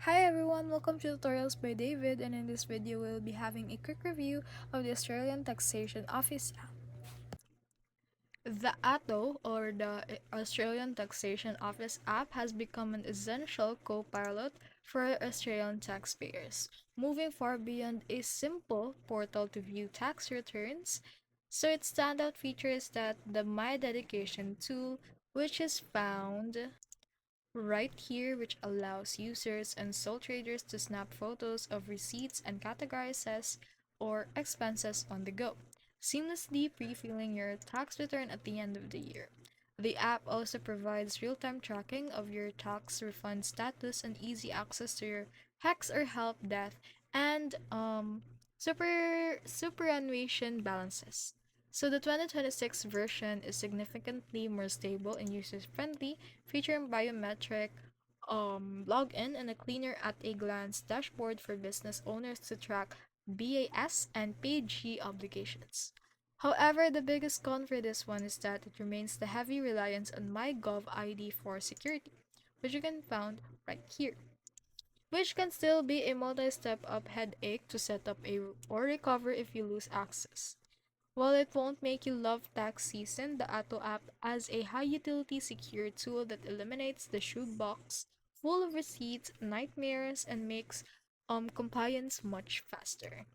Hi everyone, welcome to Tutorials by David, and in this video we'll be having a quick review of the Australian Taxation Office app. The ATO, or the Australian Taxation Office app, has become an essential co-pilot for Australian taxpayers, moving far beyond a simple portal to view tax returns. So its standout feature is that the My Dedication tool, which is found right here, which allows users and sole traders to snap photos of receipts and categorize as or expenses on the go, seamlessly pre-filling your tax return at the end of the year. The app also provides real-time tracking of your tax refund status and easy access to your tax or help desk and superannuation balances. So the 2026 version is significantly more stable and user-friendly, featuring biometric login and a cleaner at-a-glance dashboard for business owners to track BAS and PG obligations. However, the biggest con for this one is that it remains the heavy reliance on MyGov ID for security, which you can find right here, which can still be a multi-step up headache to set up or recover if you lose access. While it won't make you love tax season, the Atto app as a high utility secure tool that eliminates the shoebox full of receipts, nightmares, and makes compliance much faster.